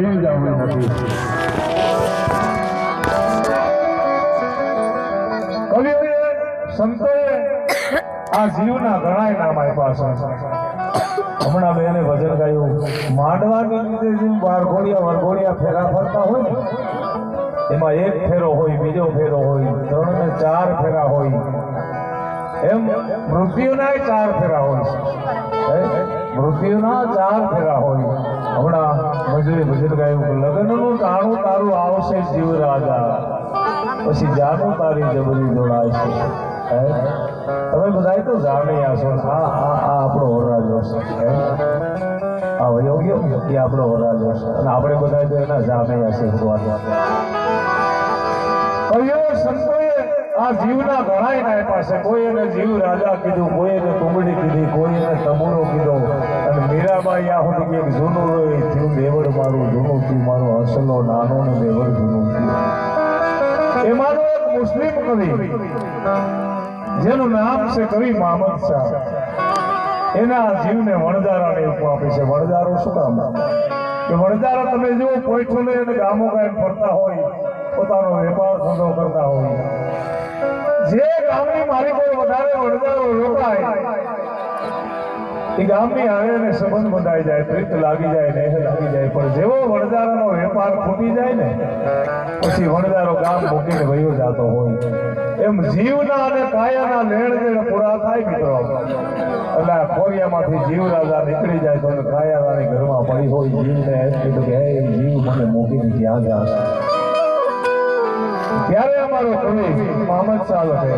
કઈ જ આવડી નથી. કવિઓએ સંતોએ આ જીવના ઘણાય નામ આપ્યા છે. હમણાં બેને ભજન ગાયું માંડવાની લીધે જેમ વરઘોડિયા ફેરા ફરતા હોય ને એમાં એક ફેરો હોય, બીજો ફેરો હોય, 3 ને 4 ફેરા હોય, એમ મૃત્યુના 4 ફેરા હોય છે. મૃત્યુના 4 ફેરા હોય. હમણાં મજૂરી ભજન ગાયું લગ્નનું ટાણું તારું આવશે જીવ રાજા, પછી જાનું તારી જબરી જોડાય છે. તમે બધા તો જાણ્યા છો આ આપણો વરરાજો છે. આ વયો ગયો એ આપણો વરરાજો છે અને આપણે બધા તો એના જાણ્યા છે. સંતોએ આ જીવના ઘણાય ના પાસે કોઈ એને જીવ રાજા કીધું, કોઈ એને કુંબડી કીધી, કોઈ એને તમુરો કીધો. અને મીરાબાઈ આ સુધી એક જૂનું થયું દેવડ મારું જૂનું થયું, મારું હસલો નાનો ને દેવડ જૂનું થયું. એમાંનો એક મુસ્લિમ કવિ જેનું નામ છે કવિ મહમદ શાહ, એના જીવને વણજારાને ઉપમા આપી છે. વણજારો શું કામ કે વણજારા તમે જુઓ પોઈઠો લઈ અને ગામો કાયમ ફરતા હોય, પોતાનો વેપાર ધંધો કરતા હોય. જે ગામની મારી કોઈ વધારે વણજારો રોકાય એ ગામની આવે અને સંબંધ બંધાઈ જાય, પ્રીત લાગી જાય, નેહ લાગી જાય. પણ જેવો વણજારાનો વેપાર ફૂટી જાય ને પછી વણજારો ગામ મૂકીને વયો જતો હોય. એમ જીવના અને કાયાના લેણ દેણ પૂરા થાય મિત્રો. એટલે ખોરિયામાંથી જીવ રાજા નીકળી જાય તો કાયાની ઘરમાં પડી હોય. જીવને એમ કીધું કે હે જીવ મને મૂકીને ક્યાં જાશે. ત્યારે અમારો કવિ મહમદ શાહ લખે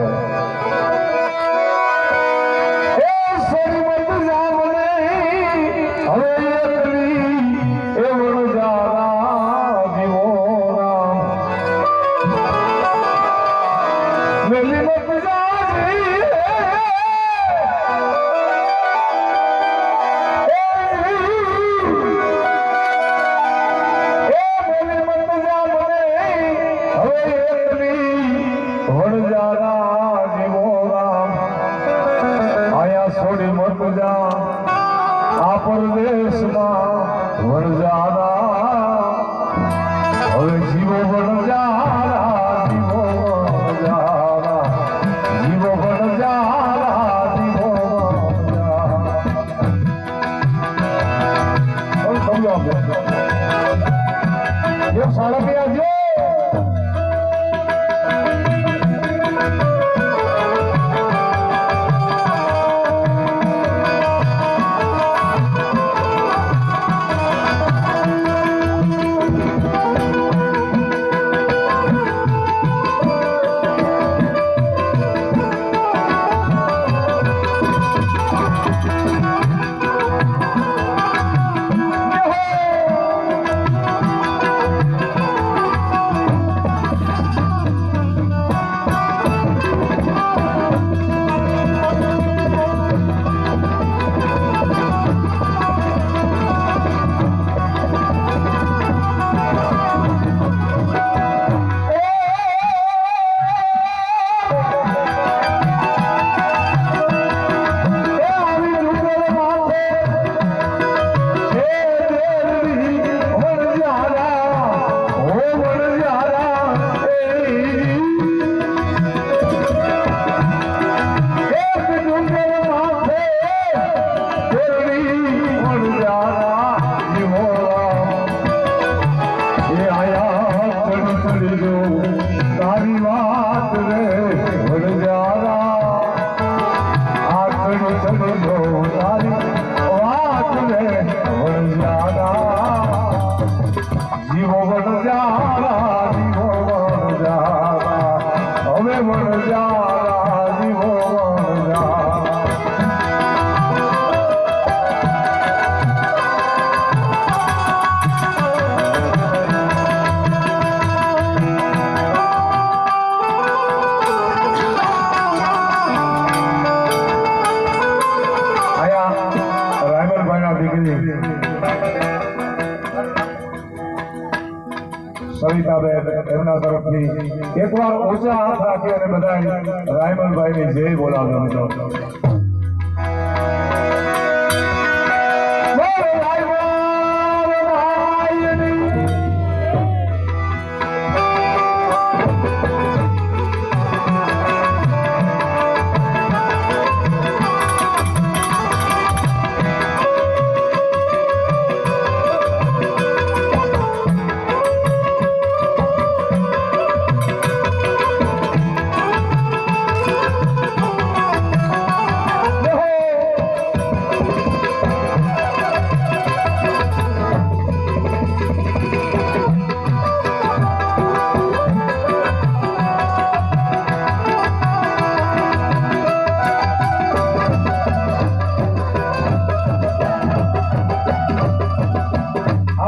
સવિતાબેન એમના તરફથી એકવાર ઊંચા હાથ રાખી અને બધા રાયમલભાઈની જય બોલાવજો મિત્રો. રાયમલભાઈની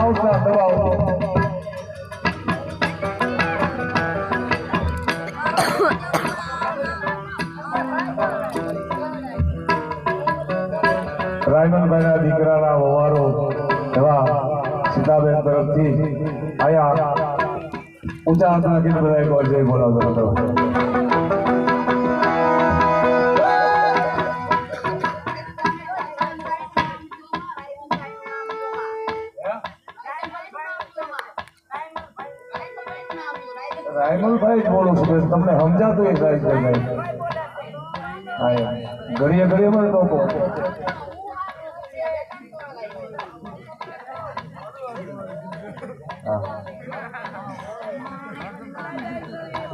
આવતા દવાઓ રાયમનભાઈના દીકરાના વવારો એવા સીતાબેન તરફથી આયા ઊંચા હાથ નાખીને બધા એક વાર જય બોલાવતો હતો. રાયમલભાઈ જ બોલું છું તમને સમજાતું એ સાહેબ ઘડીએ ઘડીએ મને તો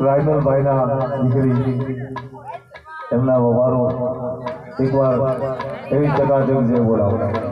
રાયમલભાઈના દીકરી એમના વવારો એકવાર એવી જગા જેવું જે બોલાવતા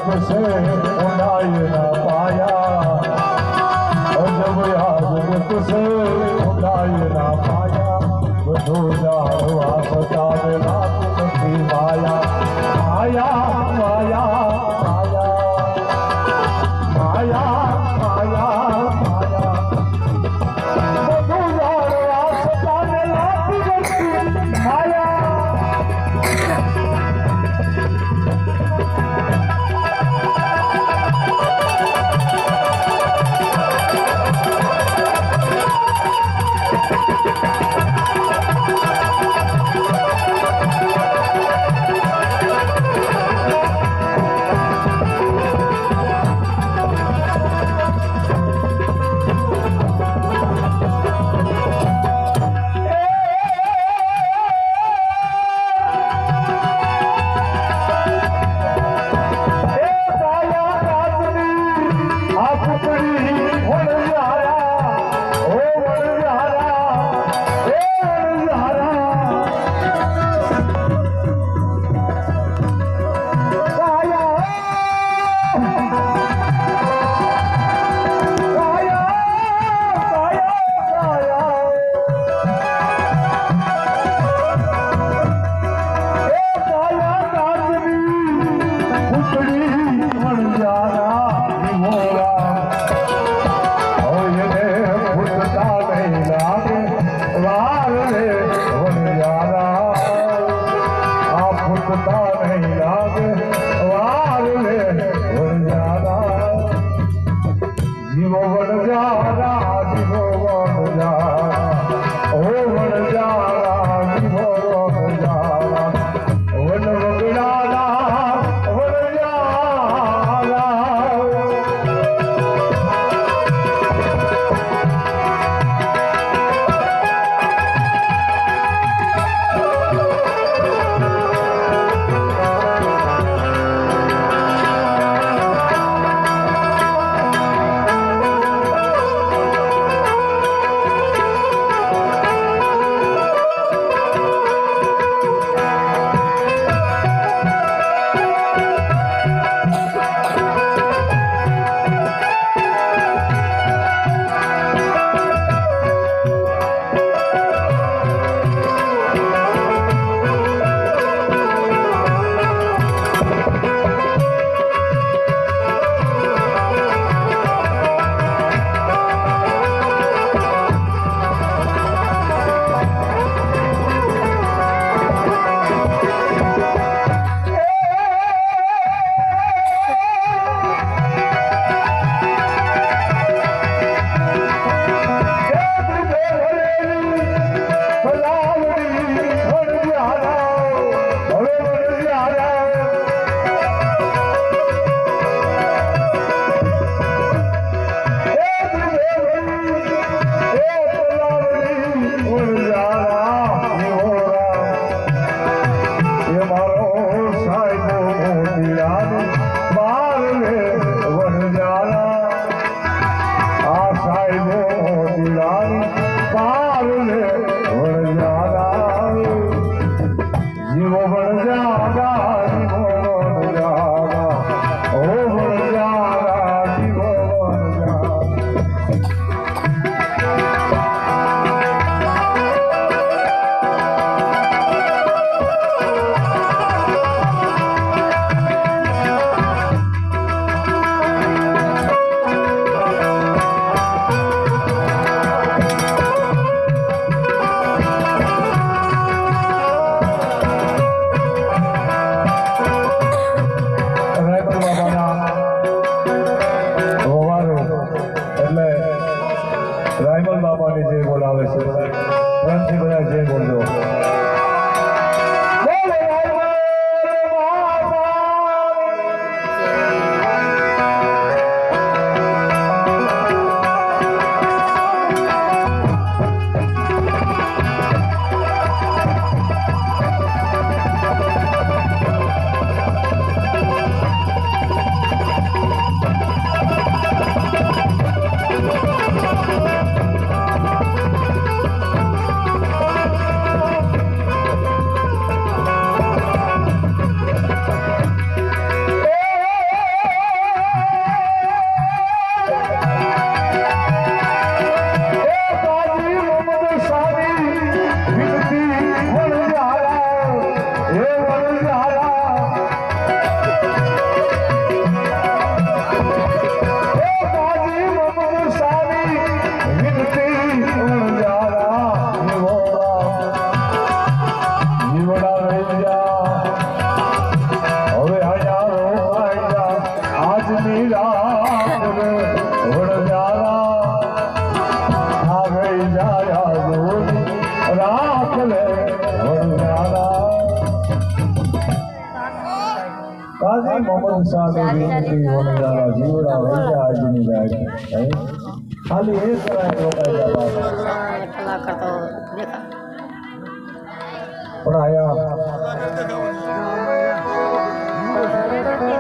दुख से उड़ाई न पाया जब याद दुख से उड़ाई न पाया बधू जावा सता रात की माया माया माया माया माया माया माया बधू जावा सता रात की माया કાજી મોહમ્મદ સાહેબ વિનંતી વણજારા જીવડા વૈયા આજની રાત ખાલી એ કરાય રોકાઈ બાબા કલાકાર તો દેખા પણ આયા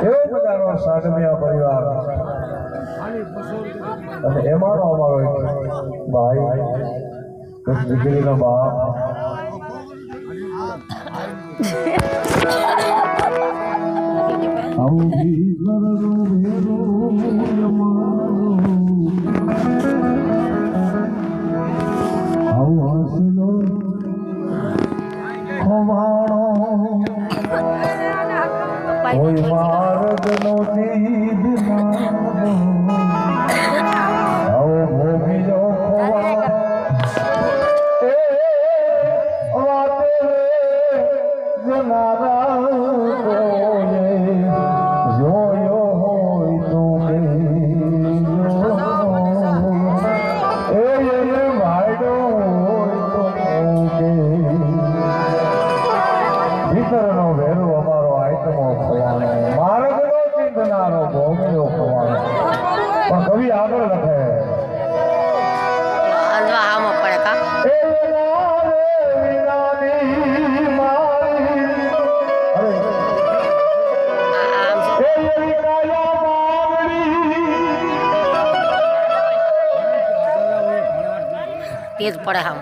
એવો બધાનો સાગમિયા પરિવાર અને એમાંનો અમારો એક ભાઈ એક દીકરીનો બાપ કોઈ માર્ગ નો દીદ આવો ભોગીજો જનારા જોયો હોય તો ભાઈડો ભીતરનો વેરો અમારો આઈટમો ખવાનો માર્ગનો ચિંતનારો ભોગીઓ ખવાનો પણ કવિ આગળ લખે આમાં પડે કા तेज पड़े हम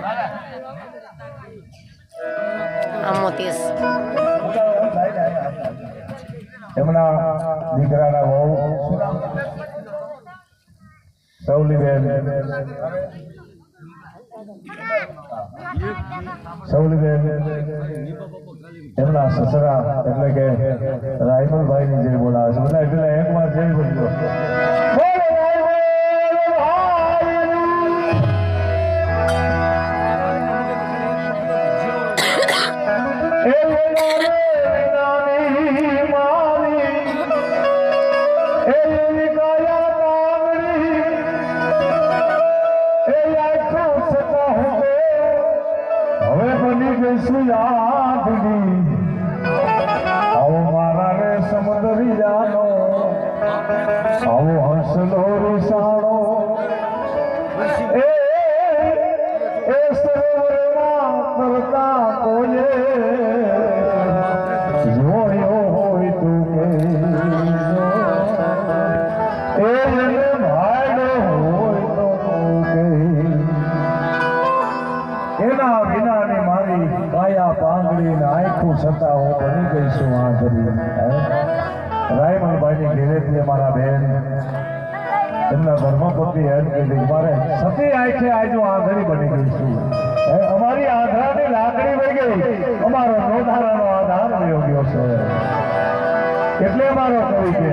तेज એમના દીકરાના વહુ સૌલીબેન એમના સસરા એટલે કે રાયમલભાઈ ની જય બોલાવે છે બધા એટલે એક વાર જય બોલજો આવો મારા રે સમુદ્રી જાનો આવો હંસલો રીસાણો એ સરોવરમાં તરતા કોને જોયો હોય તું કે એ ભાઈડો હોય તો કે એના વિનાની મારી કાયા પાંગડી ને આંખું છતાં હું બની ગઈ છું આંધળી રાયમલભાઈની ઘેરેથી અમારા બેન એમના ધર્મપત્ની એમ કીધી મારે સતી આંખે આજુ આંધળી બની ગઈ છું અમારી આંધળાની લાકડી વહી ગઈ અમારો નોધારાનો આધાર વયો ગયો છે એટલે અમારો કવિ કે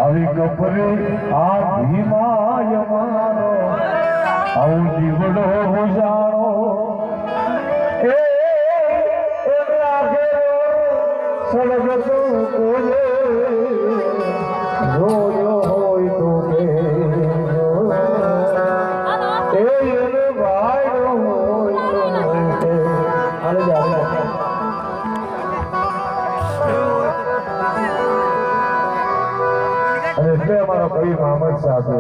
આવી ગભરી આ ભીમાય મારો આવું જીવડો જાણો એ સળગતો કોને જોયો હોય તો કે એ ભાઈડો હોય તો હાલે જાય એટલે અમારો કવિ મોહમ્મદ સાથે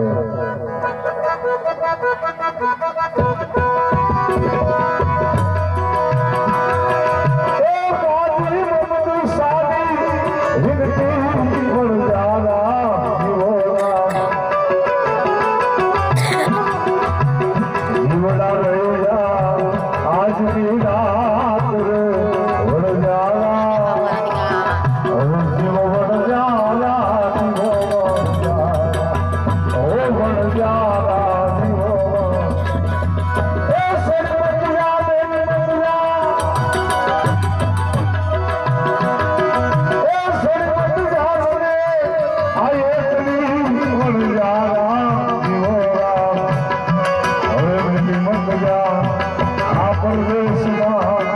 પરદેશમાં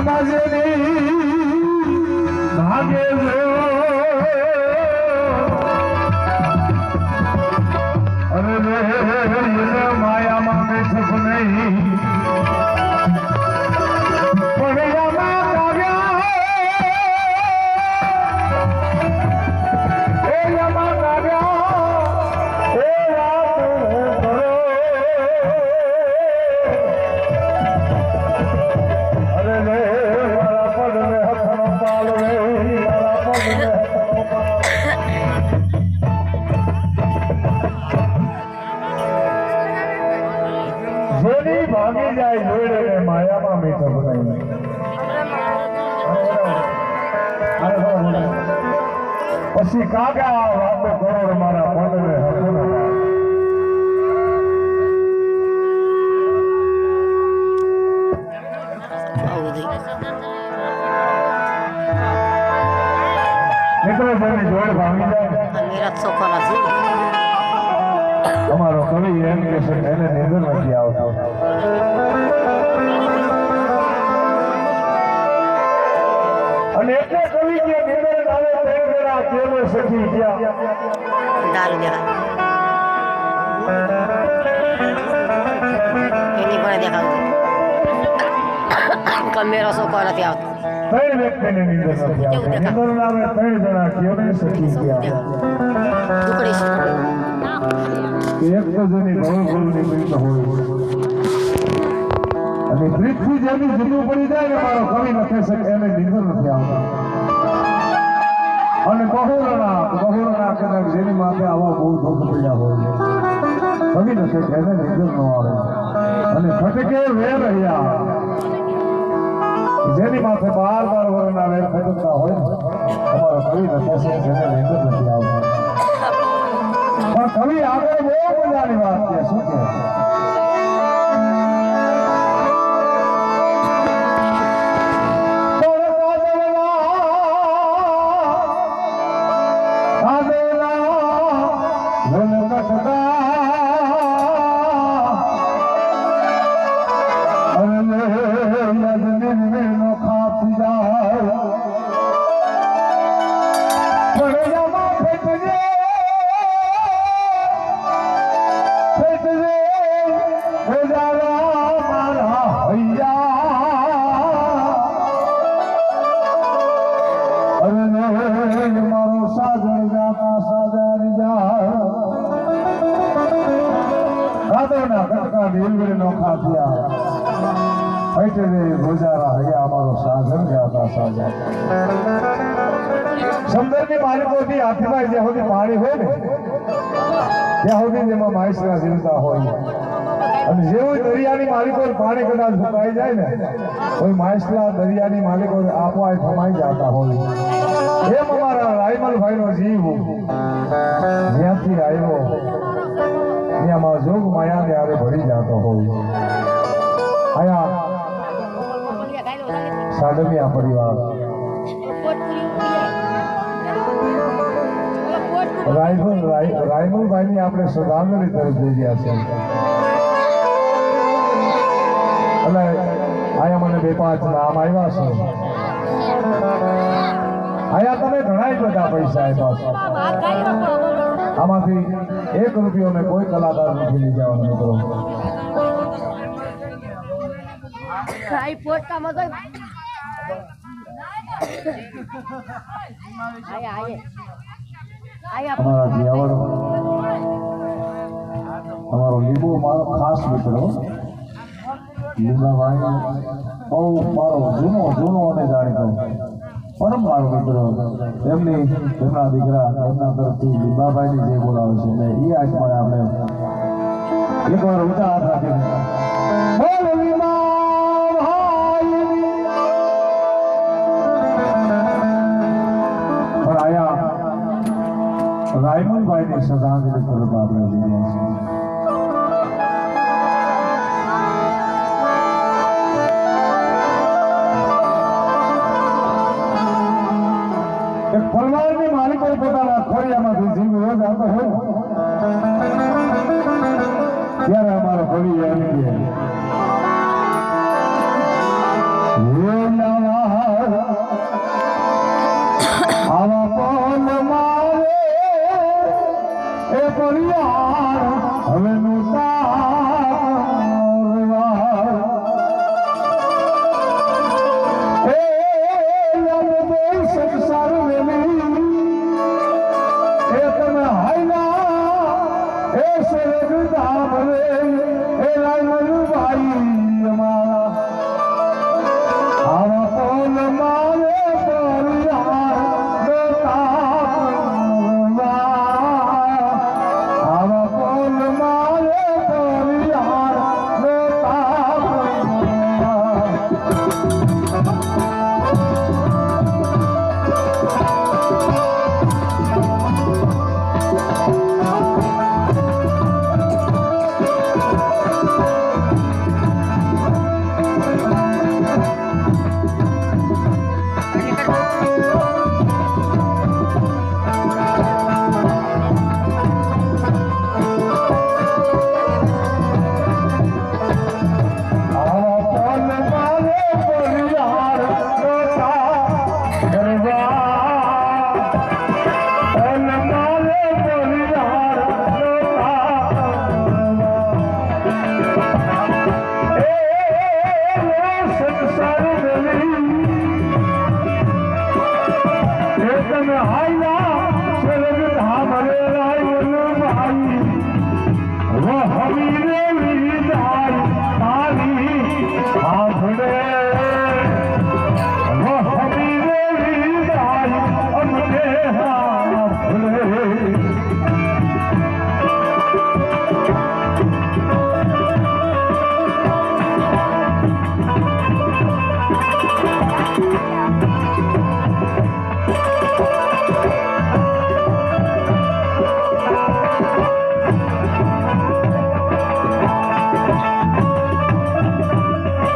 આમાં જેની ભાગે અરે માયામાં બેઠક નહીં પડ્યામાં કાવ્યા એ યમા કાવ્યા એ વાત કરો અરે રે મારા પગને હથનો પાલ રે મારા પગને હથનો પાલ જેની ભાગી જાય જોડે ને માયામાં મીઠો બનાવી પછી કાગા વાતો કરોડ મારા પગને હથનો પાલ મિત્રો જેની જોડ ભાંગી જાય मेरा सोखो નથી તમારો કવિ એમ કે છે એને નિંદર નથી આવતો અને એટલે કવિ કે નિંદર આવે તે જરા કેવો સખી ગયા દારૂ દેખા એની પણ દેખાવું કે મેરો સોખો નથી આવતો ત્રણ વ્યક્તિને નિંદર નથી આવતો નિંદર આવે ત્રણ જણા કેવો સખી ગયા ટુકડી એક તો જેની ભવભૂલની મિલત હોય અને પૃથ્વી જેની જુદું પડી જાય ને મારો કવિ નથી શકે એને નિંદર નથી આવતા અને બહુરના કદાચ જેની માથે આવા બહુ દુઃખ પડ્યા હોય કવિ નથી કે એને નિંદર ન આવે અને ખટકે વેર રહ્યા જેની માથે બાર વરના વેર ખટકતા હોય અમારો કવિ નથી શકે એને નિંદર નથી આવતા પણ કવિ આગળ બહુ મજાની વાત છે શું કે સમુદ્રની માલિકોથી હાથીમાં જ્યાં સુધી પાણી હોય ને ત્યાં સુધી જેમાં માછલા જીવતા હોય અને જેવું દરિયાની માલિકો પાણી કદાચ સુકાઈ જાય ને કોઈ માછલા દરિયાની માલિકો આપવા થમાઈ જતા હોય એમ અમારા રાયમલભાઈનો જીવ જ્યાંથી આવ્યો ત્યાં જોગ માયાને આરે ભરી જતો હોય આયા સાડમિયા પરિવાર રાયમલભાઈની આપણે શ્રદ્ધાંજલિ તરફ જઈ રહ્યા છીએ અને આયા મને 2-5 નામ આવ્યા છે આયા તમે ઘણા બધા પૈસા આપ્યા છે આમાંથી 1 રૂપિયો મેં કોઈ કલાકાર નથી લઈ જવાનો મિત્રો અમારા જીયાવર અમારો લીંબુ મારો ખાસ મિત્ર લીંબાભાઈ બહુ મારો જૂનો અને જાણીતો પરમ મારો મિત્ર એમના દીકરા એમના તરફથી લીંબાભાઈની જે બોલાવે છે એટલે એ આજમાં આપણે એકવાર ઊંચા હાથ રાખીને રાયમલભાઈની શ્રદ્ધાંજલિ તરફ આપણે જઈ રહ્યા છીએ એક ફળવાળની માલિકો પોતાના ખોડિયામાંથી જીવ રોજ આવતો હોય ત્યારે અમારો કવિ એમ કે